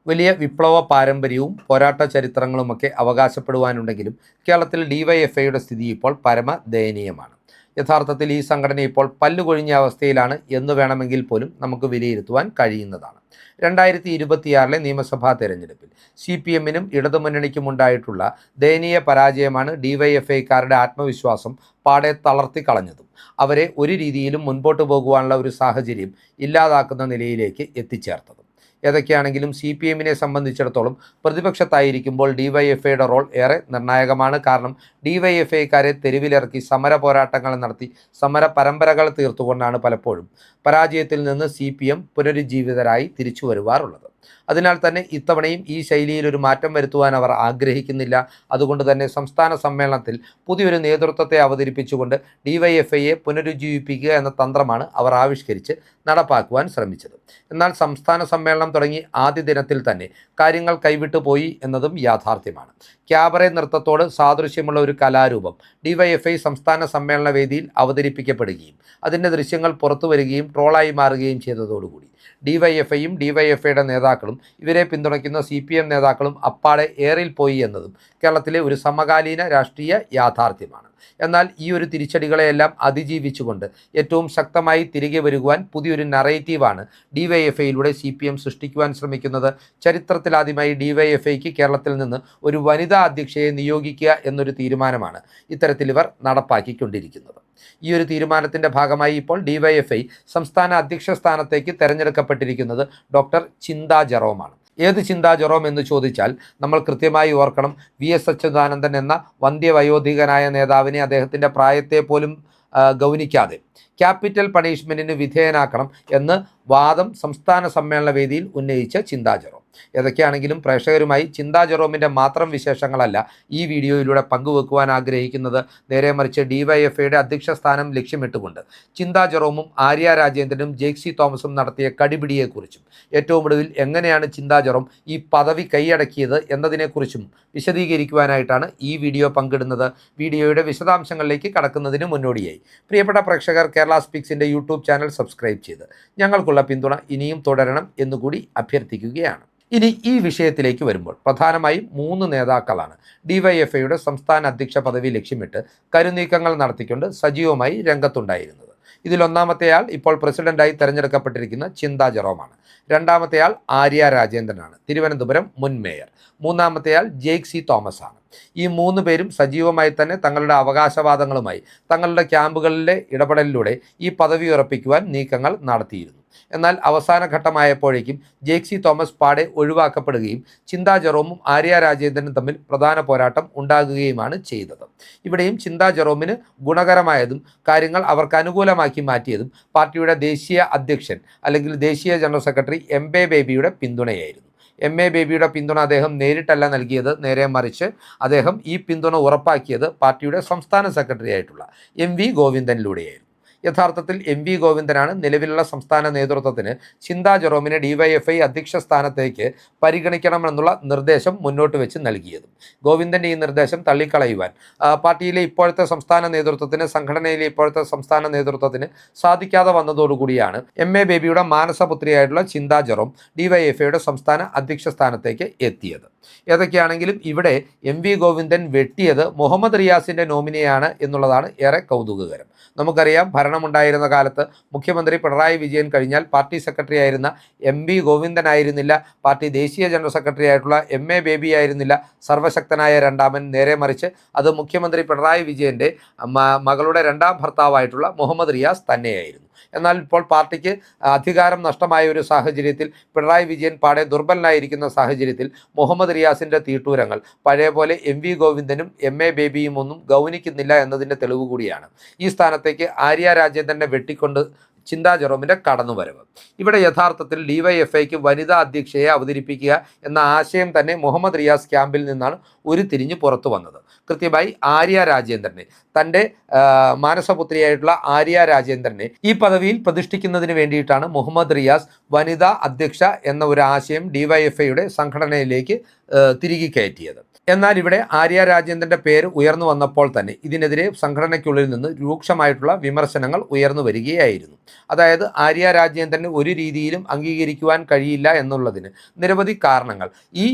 വലിയ വിപ്ലവ പാരമ്പര്യവും പോരാട്ട ചരിത്രങ്ങളുമൊക്കെ അവകാശപ്പെടുവാനുണ്ടെങ്കിലും കേരളത്തിൽ ഡിവൈഎഫ്ഐയുടെ സ്ഥിതി ഇപ്പോൾ പരമദയനീയമാണ്. യഥാർത്ഥത്തിൽ ഈ സംഘടന ഇപ്പോൾ പല്ലുകൊഴിഞ്ഞ അവസ്ഥയിലാണ് എന്ന് വേണമെങ്കിൽ പോലും നമുക്ക് വിലയിരുത്തുവാൻ കഴിയുന്നതാണ്. 2026 നിയമസഭാ തെരഞ്ഞെടുപ്പിൽ CPM-നും ഇടതുമുന്നണിക്കും ഉണ്ടായിട്ടുള്ള ദയനീയ പരാജയമാണ് ഡിവൈഎഫ്ഐക്കാരുടെ ആത്മവിശ്വാസം പാടെ തളർത്തിക്കളഞ്ഞതും അവരെ ഒരു രീതിയിലും മുൻപോട്ട് പോകുവാനുള്ള ഒരു സാഹചര്യം ഇല്ലാതാക്കുന്ന നിലയിലേക്ക് എത്തിച്ചേർത്തതും. ഏതൊക്കെയാണെങ്കിലും CPM-നെ സംബന്ധിച്ചിടത്തോളം പ്രതിപക്ഷത്തായിരിക്കുമ്പോൾ ഡിവൈഎഫ്ഐയുടെ റോൾ ഏറെ നിർണായകമാണ്. കാരണം ഡിവൈഎഫ്ഐക്കാരെ തെരുവിലിറക്കി സമര പോരാട്ടങ്ങൾ നടത്തി സമര പരമ്പരകൾ തീർത്തുകൊണ്ടാണ് പലപ്പോഴും പരാജയത്തിൽ നിന്ന് CPM പുനരുജ്ജീവിതരായി തിരിച്ചു വരുവാറുള്ളത്. അതിനാൽ തന്നെ ഇത്തവണയും ഈ ശൈലിയിൽ ഒരു മാറ്റം വരുത്തുവാൻ അവർ ആഗ്രഹിക്കുന്നില്ല. അതുകൊണ്ട് തന്നെ സംസ്ഥാന സമ്മേളനത്തിൽ പുതിയൊരു നേതൃത്വത്തെ അവതരിപ്പിച്ചുകൊണ്ട് ഡിവൈഎഫ്ഐയെ പുനരുജ്ജീവിപ്പിക്കുക എന്ന തന്ത്രമാണ് അവർ ആവിഷ്കരിച്ച് നടപ്പാക്കുവാൻ ശ്രമിച്ചത്. എന്നാൽ സംസ്ഥാന സമ്മേളനം തുടങ്ങി ആദ്യ ദിനത്തിൽ തന്നെ കാര്യങ്ങൾ കൈവിട്ടു പോയി എന്നതും യാഥാർത്ഥ്യമാണ്. ക്യാബറെ നൃത്തത്തോട് സാദൃശ്യമുള്ള ഒരു കലാരൂപം ഡിവൈഎഫ്ഐ സംസ്ഥാന സമ്മേളന വേദിയിൽ അവതരിപ്പിക്കപ്പെടുകയും അതിൻ്റെ ദൃശ്യങ്ങൾ പുറത്തു വരികയും ട്രോളായി മാറുകയും ചെയ്തതോടുകൂടി ഡിവൈഎഫ്ഐയും ഡിവൈഎഫ്ഐയുടെ നേതാക്കളും ഇവരെ പിന്തുണയ്ക്കുന്ന CPM നേതാക്കളും അപ്പാടെ ഏറിൽ പോയി എന്നതും കേരളത്തിലെ ഒരു സമകാലീന രാഷ്ട്രീയ യാഥാർത്ഥ്യമാണ്. എന്നാൽ ഈ ഒരു തിരിച്ചടികളെയെല്ലാം അതിജീവിച്ചുകൊണ്ട് ഏറ്റവും ശക്തമായി തിരികെ വരുവാൻ പുതിയൊരു നറേറ്റീവാണ് ഡിവൈഎഫ്ഐയിലൂടെ CPM സൃഷ്ടിക്കുവാൻ ശ്രമിക്കുന്നത്. ചരിത്രത്തിലാദ്യമായി ഡിവൈഎഫ്ഐക്ക് കേരളത്തിൽ നിന്ന് ഒരു വനിതാ അധ്യക്ഷയെ നിയോഗിക്കുക എന്നൊരു തീരുമാനമാണ് ഇത്തരത്തിൽ ഇവർ നടപ്പാക്കിക്കൊണ്ടിരിക്കുന്നത്. ഈ ഒരു തീരുമാനത്തിൻ്റെ ഭാഗമായി ഇപ്പോൾ ഡിവൈഎഫ്ഐ സംസ്ഥാന അധ്യക്ഷ സ്ഥാനത്തേക്ക് തെരഞ്ഞെടുക്കപ്പെട്ടിരിക്കുന്നത് ഡോക്ടർ ചിന്താ ജെറോമാണ്. ഏത് ചിന്താ ജെറോം എന്ന് ചോദിച്ചാൽ നമ്മൾ കൃത്യമായി ഓർക്കണം, VS അച്യുതാനന്ദൻ എന്ന വന്ധ്യവയോധികനായ നേതാവിനെ അദ്ദേഹത്തിൻ്റെ പ്രായത്തെ പോലും ഗൗനിക്കാതെ ക്യാപിറ്റൽ പണിഷ്മെൻറ്റിന് വിധേയനാക്കണം എന്ന് വാദം സംസ്ഥാന സമ്മേളന വേദിയിൽ ഉന്നയിച്ച ചിന്താ ജെറോം. ഏതൊക്കെയാണെങ്കിലും പ്രേക്ഷകരുമായി ചിന്താ ജെറോമിൻ്റെ മാത്രം വിശേഷങ്ങളല്ല ഈ വീഡിയോയിലൂടെ പങ്കുവെക്കുവാൻ ആഗ്രഹിക്കുന്നത്. നേരെ മറിച്ച് ഡിവൈഎഫ്ഐയുടെ അധ്യക്ഷ സ്ഥാനം ലക്ഷ്യമിട്ടുകൊണ്ട് ചിന്താ ജെറോമും ആര്യ രാജേന്ദ്രനും ജെയ്സി തോമസും നടത്തിയ കടിപിടിയെക്കുറിച്ചും ഏറ്റവും ഒടുവിൽ എങ്ങനെയാണ് ചിന്താ ജെറോം ഈ പദവി കൈയടക്കിയത് എന്നതിനെക്കുറിച്ചും വിശദീകരിക്കുവാനായിട്ടാണ് ഈ വീഡിയോ പങ്കിടുന്നത്. വീഡിയോയുടെ വിശദാംശങ്ങളിലേക്ക് കടക്കുന്നതിന് മുന്നോടിയായി പ്രിയപ്പെട്ട പ്രേക്ഷകർ കേരള സ്പീക്സിൻ്റെ യൂട്യൂബ് ചാനൽ സബ്സ്ക്രൈബ് ചെയ്ത് ഞങ്ങൾക്കുള്ള പിന്തുണ ഇനിയും തുടരണം എന്നുകൂടി അഭ്യർത്ഥിക്കുകയാണ്. ഇനി ഈ വിഷയത്തിലേക്ക് വരുമ്പോൾ പ്രധാനമായും 3 നേതാക്കളാണ് ഡിവൈഎഫ്ഐയുടെ സംസ്ഥാന അധ്യക്ഷ പദവി ലക്ഷ്യമിട്ട് കരുനീക്കങ്ങൾ നടത്തിക്കൊണ്ട് സജീവമായി രംഗത്തുണ്ടായിരുന്നത്. ഇതിൽ ഒന്നാമത്തെയാൾ ഇപ്പോൾ പ്രസിഡന്റായി തെരഞ്ഞെടുക്കപ്പെട്ടിരിക്കുന്ന ചിന്താ ജെറോമാണ്. രണ്ടാമത്തെയാൾ ആര്യ രാജേന്ദ്രനാണ്, തിരുവനന്തപുരം മുൻ മേയർ. മൂന്നാമത്തെയാൾ ജെയ്സി തോമസ് ആണ്. ഈ 3 പേരും സജീവമായി തന്നെ തങ്ങളുടെ അവകാശവാദങ്ങളുമായി തങ്ങളുടെ ക്യാമ്പുകളിലെ ഇടപെടലിലൂടെ ഈ പദവി ഉറപ്പിക്കുവാൻ നീക്കങ്ങൾ നടത്തിയിരുന്നു. എന്നാൽ അവസാന ഘട്ടമായപ്പോഴേക്കും ജെയ്സി തോമസ് പാടെ ഒഴിവാക്കപ്പെടുകയും ചിന്താ ജെറോമും ആര്യ രാജേന്ദ്രനും തമ്മിൽ പ്രധാന പോരാട്ടം ഉണ്ടാകുകയുമാണ് ചെയ്തത്. ഇവിടെയും ചിന്താ ജെറോമിന് ഗുണകരമായതും കാര്യങ്ങൾ അവർക്ക് അനുകൂലമാക്കി മാറ്റിയതും പാർട്ടിയുടെ ദേശീയ അധ്യക്ഷൻ അല്ലെങ്കിൽ ദേശീയ ജനറൽ സെക്രട്ടറി MA ബേബിയുടെ പിന്തുണയായിരുന്നു. MA ബേബിയുടെ പിന്തുണ അദ്ദേഹം നേരിട്ടല്ല നൽകിയത്, നേരെ മറിച്ച് അദ്ദേഹം ഈ പിന്തുണ ഉറപ്പാക്കിയത് പാർട്ടിയുടെ സംസ്ഥാന സെക്രട്ടറി ആയിട്ടുള്ള MV ഗോവിന്ദനിലൂടെയായിരുന്നു. യഥാർത്ഥത്തിൽ MV ഗോവിന്ദനാണ് നിലവിലുള്ള സംസ്ഥാന നേതൃത്വത്തിന് ചിന്താ ജെറോമിനെ ഡിവൈഎഫ്ഐ അധ്യക്ഷ സ്ഥാനത്തേക്ക് പരിഗണിക്കണമെന്നുള്ള നിർദ്ദേശം മുന്നോട്ട് വെച്ച് നൽകിയതും. ഗോവിന്ദൻ്റെ ഈ നിർദ്ദേശം തള്ളിക്കളയുവാൻ പാർട്ടിയിലെ ഇപ്പോഴത്തെ സംസ്ഥാന നേതൃത്വത്തിന്, സംഘടനയിലെ ഇപ്പോഴത്തെ സംസ്ഥാന നേതൃത്വത്തിന് സാധിക്കാതെ വന്നതോടുകൂടിയാണ് MA ബേബിയുടെ മാനസപുത്രിയായിട്ടുള്ള ചിന്താ ജെറോം ഡിവൈഎഫ്ഐയുടെ സംസ്ഥാന അധ്യക്ഷ സ്ഥാനത്തേക്ക് എത്തിയത്. ഏതൊക്കെയാണെങ്കിലും ഇവിടെ MV ഗോവിന്ദൻ വെട്ടിയത് മുഹമ്മദ് റിയാസിൻ്റെ നോമിനിയാണ് എന്നുള്ളതാണ് ഏറെ കൗതുകകരം. നമുക്കറിയാം, ഭരണമുണ്ടായിരുന്ന കാലത്ത് മുഖ്യമന്ത്രി പിണറായി വിജയൻ കഴിഞ്ഞാൽ പാർട്ടി സെക്രട്ടറി ആയിരുന്ന MV ഗോവിന്ദനായിരുന്നില്ല, പാർട്ടി ദേശീയ ജനറൽ സെക്രട്ടറി ആയിട്ടുള്ള MA ബേബി ആയിരുന്നില്ല സർവശക്തനായ രണ്ടാമൻ. നേരെ മറിച്ച് അത് മുഖ്യമന്ത്രി പിണറായി വിജയൻ്റെ മകളുടെ രണ്ടാം ഭർത്താവായിട്ടുള്ള മുഹമ്മദ് റിയാസ് തന്നെയായിരുന്നു. എന്നാൽ ഇപ്പോൾ പാർട്ടിക്ക് അധികാരം നഷ്ടമായ ഒരു സാഹചര്യത്തിൽ, പിണറായി വിജയൻ പാടെ ദുർബലനായിരിക്കുന്ന സാഹചര്യത്തിൽ മുഹമ്മദ് റിയാസിൻ്റെ തീട്ടൂരങ്ങൾ പഴയ പോലെ MV ഗോവിന്ദനും MA ബേബിയും ഒന്നും ഗൗനിക്കുന്നില്ല എന്നതിൻ്റെ തെളിവ് കൂടിയാണ് ഈ സ്ഥാനത്തേക്ക് ആര്യ രാജേന്ദ്രനെ വെട്ടിക്കൊണ്ട് ചിന്താ ജെറോമിൻ്റെ കടന്നുവരവ്. ഇവിടെ യഥാർത്ഥത്തിൽ ഡിവൈഎഫ്ഐക്ക് വനിതാ അധ്യക്ഷയെ അവതരിപ്പിക്കുക എന്ന ആശയം തന്നെ മുഹമ്മദ് റിയാസ് ക്യാമ്പിൽ നിന്നാണ് ഉരുത്തിരിഞ്ഞ് പുറത്തു വന്നത്. കൃത്യമായി ആര്യ രാജേന്ദ്രനെ, തൻ്റെ മാനസപുത്രിയായിട്ടുള്ള ആര്യ രാജേന്ദ്രനെ ഈ പദവിയിൽ പ്രതിഷ്ഠിക്കുന്നതിന് വേണ്ടിയിട്ടാണ് മുഹമ്മദ് റിയാസ് വനിതാ അധ്യക്ഷ എന്ന ഒരു ആശയം ഡിവൈഎഫ്ഐയുടെ സംഘടനയിലേക്ക് തിരികെ കയറ്റിയത്. എന്നാൽ ഇവിടെ ആര്യ രാജേന്ദ്രൻ്റെ പേര് ഉയർന്നു വന്നപ്പോൾ തന്നെ ഇതിനെതിരെ സംഘടനയ്ക്കുള്ളിൽ നിന്ന് രൂക്ഷമായിട്ടുള്ള വിമർശനങ്ങൾ ഉയർന്നു വരികയായിരുന്നു. അതായത് ആര്യ രാജേന്ദ്രന് ഒരു രീതിയിലും അംഗീകരിക്കുവാൻ കഴിയില്ല എന്നുള്ളതിന് നിരവധി കാരണങ്ങൾ ഈ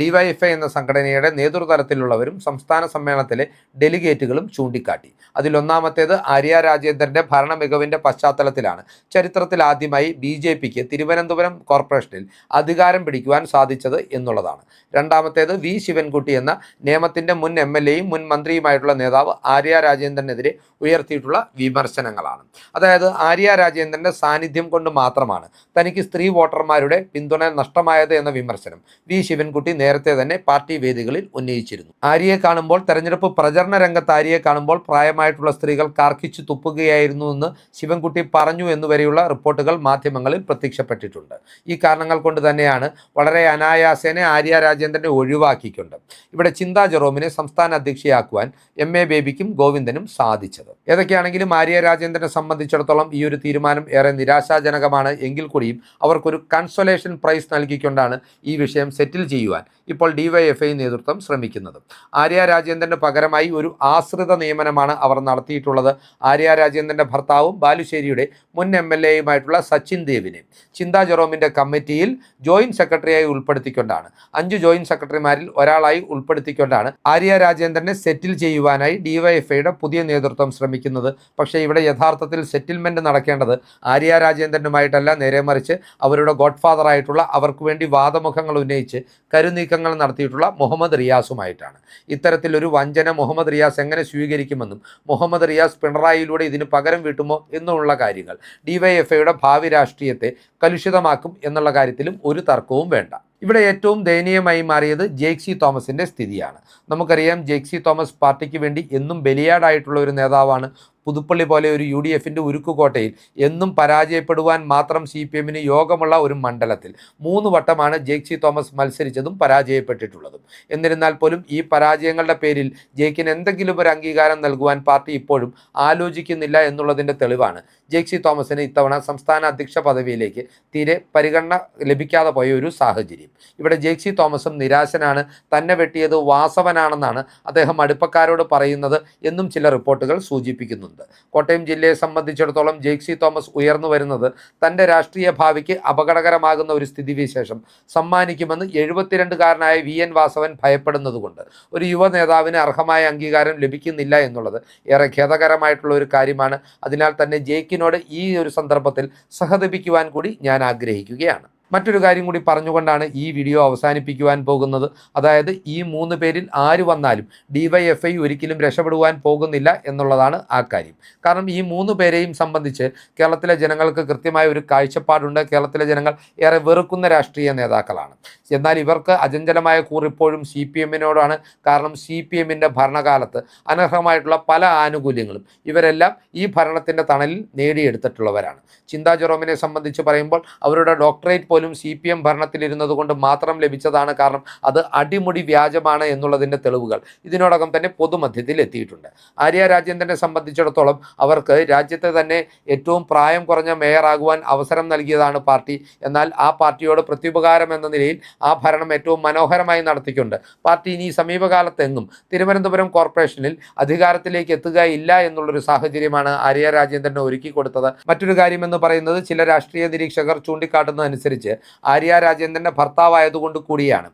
ഡിവൈഎഫ്ഐ എന്ന സംഘടനയുടെ നേതൃതലത്തിലുള്ളവരും സംസ്ഥാന സമ്മേളനത്തിലെ ഡെലിഗേറ്റുകളും ചൂണ്ടിക്കാട്ടി. അതിലൊന്നാമത്തേത് ആര്യ രാജേന്ദ്രൻ്റെ ഭരണ മികവിൻ്റെ പശ്ചാത്തലത്തിലാണ് ചരിത്രത്തിൽ ആദ്യമായി BJPക്ക് തിരുവനന്തപുരം കോർപ്പറേഷനിൽ അധികാരം പിടിക്കുവാൻ സാധിച്ചത് എന്നുള്ളതാണ്. രണ്ടാമത്തേത് വി ശിവൻകുട്ടി എന്ന നേമത്തിൻ്റെ മുൻ MLAയും മുൻ മന്ത്രിയുമായിട്ടുള്ള നേതാവ് ആര്യ രാജേന്ദ്രനെതിരെ ഉയർത്തിയിട്ടുള്ള വിമർശനങ്ങളാണ്. അതായത് ആര്യ രാജേന്ദ്രൻ്റെ സാന്നിധ്യം കൊണ്ട് മാത്രമാണ് തനിക്ക് സ്ത്രീ വോട്ടർമാരുടെ പിന്തുണ നഷ്ടമായത് എന്ന വിമർശനം വി ശിവൻകുട്ടി നേരത്തെ തന്നെ പാർട്ടി വേദികളിൽ ഉന്നയിച്ചിരുന്നു. ആര്യയെ കാണുമ്പോൾ തെരഞ്ഞെടുപ്പ് പ്രചരണ രംഗത്ത് ആര്യയെ കാണുമ്പോൾ പ്രായമായിട്ടുള്ള സ്ത്രീകൾ കാർക്കിച്ചു തുപ്പുകയായിരുന്നു എന്ന് ശിവൻകുട്ടി പറഞ്ഞു എന്നുവരെയുള്ള റിപ്പോർട്ടുകൾ മാധ്യമങ്ങളിൽ പ്രത്യക്ഷപ്പെട്ടിട്ടുണ്ട്. ഈ കാരണങ്ങൾ കൊണ്ട് തന്നെയാണ് വളരെ അനായാസേന ആര്യ രാജേന്ദ്രനെ ഒഴിവാക്കിക്കൊണ്ട് ഇവിടെ ചിന്താ ജെറോമിനെ സംസ്ഥാന അധ്യക്ഷയാക്കുവാൻ MA ബേബിക്കും ഗോവിന്ദനും സാധിച്ചത്. ഏതൊക്കെയാണെങ്കിലും ആര്യ രാജേന്ദ്രനെ സംബന്ധിച്ചിടത്തോളം ഈ ഒരു തീരുമാനം ഏറെ നിരാശാജനകമാണ്. എങ്കിൽ കൂടിയും അവർക്കൊരു കൺസോലേഷൻ പ്രൈസ് നൽകിക്കൊണ്ടാണ് ഈ വിഷയം സെറ്റിൽ ചെയ്യുവാൻ ഇപ്പോൾ ഡിവൈഎഫ്ഐ നേതൃത്വം ശ്രമിക്കുന്നത്. ആര്യ രാജേന്ദ്രന് പകരമായി ഒരു ആശ്രിത നിയമനമാണ് അവർ നടത്തിയിട്ടുള്ളത്. ആര്യ രാജേന്ദ്രൻ്റെ ഭർത്താവും ബാലുശ്ശേരിയുടെ മുൻ MLAയുമായിട്ടുള്ള സച്ചിൻ ദേവിനെ ചിന്താ ജെറോമിൻ്റെ കമ്മിറ്റിയിൽ ജോയിന്റ് സെക്രട്ടറിയായി ഉൾപ്പെടുത്തിക്കൊണ്ടാണ് 5 ജോയിന്റ് സെക്രട്ടറിമാരിൽ ഒരാളായി ഉൾപ്പെടുത്തിക്കൊണ്ടാണ് ആര്യ രാജേന്ദ്രനെ സെറ്റിൽ ചെയ്യുവാനായി ഡിവൈഎഫ്ഐയുടെ പുതിയ നേതൃത്വം ശ്രമിക്കുന്നത്. പക്ഷേ ഇവിടെ യഥാർത്ഥത്തിൽ സെറ്റിൽമെൻറ്റ് നടക്കേണ്ടത് ആര്യ രാജേന്ദ്രനുമായിട്ടല്ല, നേരെ മറിച്ച് അവരുടെ ഗോഡ്ഫാദറായിട്ടുള്ള അവർക്ക് വേണ്ടി വാദമുഖങ്ങൾ ഉന്നയിച്ച് കരുനീക്കങ്ങൾ നടത്തിയിട്ടുള്ള മുഹമ്മദ് റിയാസുമായിട്ടാണ്. ഇത്തരത്തിലൊരു വഞ്ചന മുഹമ്മദ് റിയാസ് എങ്ങനെ സ്വീകരിക്കുമെന്നും മുഹമ്മദ് റിയാസ് പിണറായിയിലൂടെ ഇതിന് പകരം വീട്ടുമോ എന്നുള്ള കാര്യങ്ങൾ ഡിവൈഎഫ്ഐയുടെ ഭാവി രാഷ്ട്രീയത്തെ കലുഷിതമാക്കും എന്നുള്ള കാര്യത്തിലും ഒരു തർക്കവും വേണ്ട. ഇവിടെ ഏറ്റവും ദയനീയമായി മാറിയത് ജെയ്സി തോമസിൻ്റെ സ്ഥിതിയാണ്. നമുക്കറിയാം ജെയ്സി തോമസ് പാർട്ടിക്ക് വേണ്ടി എന്നും ബലിയാടായിട്ടുള്ള ഒരു നേതാവാണ്. പുതുപ്പള്ളി പോലെ ഒരു UDFൻ്റെ ഉരുക്കുകോട്ടയിൽ എന്നും പരാജയപ്പെടുവാൻ മാത്രം CPMന് യോഗമുള്ള ഒരു മണ്ഡലത്തിൽ 3 വട്ടമാണ് ജെയ്സി തോമസ് മത്സരിച്ചതും പരാജയപ്പെട്ടിട്ടുള്ളതും. എന്നിരുന്നാൽ പോലും ഈ പരാജയങ്ങളുടെ പേരിൽ ജെയ്ക്കിന് എന്തെങ്കിലും ഒരു അംഗീകാരം നൽകുവാൻ പാർട്ടി ഇപ്പോഴും ആലോചിക്കുന്നില്ല എന്നുള്ളതിൻ്റെ തെളിവാണ് ജെയ്സി തോമസിന് ഇത്തവണ സംസ്ഥാന അധ്യക്ഷ പദവിയിലേക്ക് തീരെ പരിഗണന ലഭിക്കാതെ പോയ ഒരു സാഹചര്യം. ഇവിടെ ജെയ്സി തോമസും നിരാശനാണ്. തന്നെ വെട്ടിയത് വാസവനാണെന്നാണ് അദ്ദേഹം അടുപ്പക്കാരോട് പറയുന്നത് എന്നും ചില റിപ്പോർട്ടുകൾ സൂചിപ്പിക്കുന്നുണ്ട്. കോട്ടയം ജില്ലയെ സംബന്ധിച്ചിടത്തോളം ജെയ്സി തോമസ് ഉയർന്നു വരുന്നത് തൻ്റെ രാഷ്ട്രീയ ഭാവിക്ക് അപകടകരമാകുന്ന ഒരു സ്ഥിതിവിശേഷം സമ്മാനിക്കുമെന്ന് 72കാരനായ VN വാസവൻ ഭയപ്പെടുന്നതുകൊണ്ട് ഒരു യുവ നേതാവിന് അർഹമായ അംഗീകാരം ലഭിക്കുന്നില്ല എന്നുള്ളത് ഏറെ ഖേദകരമായിട്ടുള്ള ഒരു കാര്യമാണ്. അതിനാൽ തന്നെ ജെയ്ക്കിനോട് ഈ ഒരു സന്ദർഭത്തിൽ സഹതപിക്കുവാൻ കൂടി ഞാൻ ആഗ്രഹിക്കുകയാണ്. മറ്റൊരു കാര്യം കൂടി പറഞ്ഞുകൊണ്ടാണ് ഈ വീഡിയോ അവസാനിപ്പിക്കുവാൻ പോകുന്നത്. അതായത് ഈ 3 പേരിൽ ആര് വന്നാലും ഡിവൈഎഫ്ഐ ഒരിക്കലും രക്ഷപ്പെടുവാൻ പോകുന്നില്ല എന്നുള്ളതാണ് ആ കാര്യം. കാരണം ഈ 3 പേരെയും സംബന്ധിച്ച് കേരളത്തിലെ ജനങ്ങൾക്ക് കൃത്യമായ ഒരു കാഴ്ചപ്പാടുണ്ട്. കേരളത്തിലെ ജനങ്ങൾ ഏറെ വെറുക്കുന്ന രാഷ്ട്രീയ നേതാക്കളാണ്. എന്നാൽ ഇവർക്ക് അചഞ്ചലമായ കൂറിപ്പോഴും CPMനോടാണ്. കാരണം CPMൻ്റെ ഭരണകാലത്ത് അനർഹമായിട്ടുള്ള പല ആനുകൂല്യങ്ങളും ഇവരെല്ലാം ഈ ഭരണത്തിൻ്റെ തണലിൽ നേടിയെടുത്തിട്ടുള്ളവരാണ്. ചിന്താ ജെറോമിനെ സംബന്ധിച്ച് പറയുമ്പോൾ അവരുടെ ഡോക്ടറേറ്റ് പോലും CPM ഭരണത്തിലിരുന്നത് കൊണ്ട് മാത്രം ലഭിച്ചതാണ്. കാരണം അത് അടിമുടി വ്യാജമാണ് എന്നുള്ളതിൻ്റെ തെളിവുകൾ ഇതിനോടകം തന്നെ പൊതുമധ്യത്തിൽ എത്തിയിട്ടുണ്ട്. ആര്യ രാജേന്ദ്രനെ സംബന്ധിച്ചിടത്തോളം അവർക്ക് രാജ്യത്തെ തന്നെ ഏറ്റവും പ്രായം കുറഞ്ഞ മേയറാകുവാൻ അവസരം നൽകിയതാണ് പാർട്ടി. എന്നാൽ ആ പാർട്ടിയോട് പ്രത്യുപകാരം എന്ന നിലയിൽ ആ ഭരണം ഏറ്റവും മനോഹരമായി നടത്തിക്കൊണ്ട് പാർട്ടി ഇനി സമീപകാലത്തെങ്ങും തിരുവനന്തപുരം കോർപ്പറേഷനിൽ അധികാരത്തിലേക്ക് എത്തുകയില്ല എന്നുള്ളൊരു സാഹചര്യമാണ് ആര്യ രാജേന്ദ്രന് ഒരുക്കി കൊടുത്തത്. മറ്റൊരു കാര്യമെന്ന് പറയുന്നത് ചില രാഷ്ട്രീയ നിരീക്ഷകർ ചൂണ്ടിക്കാട്ടുന്നതനുസരിച്ച് ആര്യ രാജേന്ദ്രൻ്റെ ഭർത്താവായതുകൊണ്ട് കൂടിയാണ്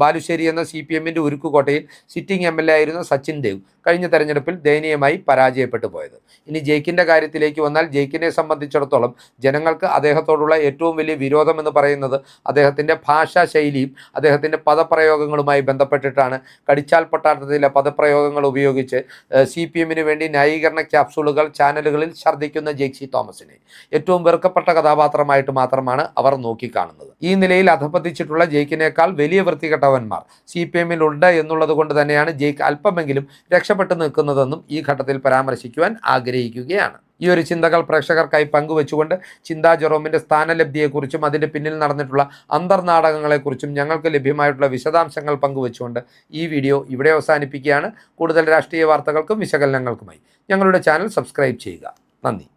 ബാലുശ്ശേരി എന്ന CPMൻ്റെ ഉരുക്കുകോട്ടയിൽ സിറ്റിംഗ് MLA ആയിരുന്ന സച്ചിൻ ദേവ് കഴിഞ്ഞ തെരഞ്ഞെടുപ്പിൽ ദയനീയമായി പരാജയപ്പെട്ടു പോയത്. ഇനി ജെയ്ക്കിൻ്റെ കാര്യത്തിലേക്ക് വന്നാൽ ജെയ്ക്കിനെ സംബന്ധിച്ചിടത്തോളം ജനങ്ങൾക്ക് അദ്ദേഹത്തോടുള്ള ഏറ്റവും വലിയ വിരോധം എന്ന് പറയുന്നത് അദ്ദേഹത്തിൻ്റെ ഭാഷാ ശൈലിയും അദ്ദേഹത്തിൻ്റെ പദപ്രയോഗങ്ങളുമായി ബന്ധപ്പെട്ടിട്ടാണ്. കടിച്ചാൽ പൊട്ടാട്ടത്തിലെ പദപ്രയോഗങ്ങൾ ഉപയോഗിച്ച് CPMന് വേണ്ടി ന്യായീകരണ ക്യാപ്സൂളുകൾ ചാനലുകളിൽ ഛർദ്ദിക്കുന്ന ജെയ്സി തോമസിനെ ഏറ്റവും വെറുക്കപ്പെട്ട കഥാപാത്രമായിട്ട് മാത്രമാണ് അവർ നോക്കിക്കാണുന്നത്. ഈ നിലയിൽ അധപ്പതിച്ചിട്ടുള്ള ജെയ്ക്കിനേക്കാൾ വലിയ വൃത്തികെട്ടവന്മാർ CPMൽ ഉണ്ട് എന്നുള്ളത് കൊണ്ട് തന്നെയാണ് ജെയ്ക്ക് അല്പമെങ്കിലും രക്ഷപ്പെട്ടു നിൽക്കുന്നതെന്നും ഈ ഘട്ടത്തിൽ പരാമർശിക്കുവാൻ ആഗ്രഹിക്കുകയാണ്. ഈ ഒരു ചിന്തകൾ പ്രേക്ഷകർക്കായി പങ്കുവെച്ചുകൊണ്ട് ചിന്താ ജെറോമിൻ്റെ സ്ഥാനലബ്ധിയെക്കുറിച്ചും അതിൻ്റെ പിന്നിൽ നടന്നിട്ടുള്ള അന്തർനാടകങ്ങളെക്കുറിച്ചും ഞങ്ങൾക്ക് ലഭ്യമായിട്ടുള്ള വിശദാംശങ്ങൾ പങ്കുവെച്ചുകൊണ്ട് ഈ വീഡിയോ ഇവിടെ അവസാനിപ്പിക്കുകയാണ്. കൂടുതൽ രാഷ്ട്രീയ വാർത്തകൾക്കും വിശകലനങ്ങൾക്കുമായി ഞങ്ങളുടെ ചാനൽ സബ്സ്ക്രൈബ് ചെയ്യുക. നന്ദി.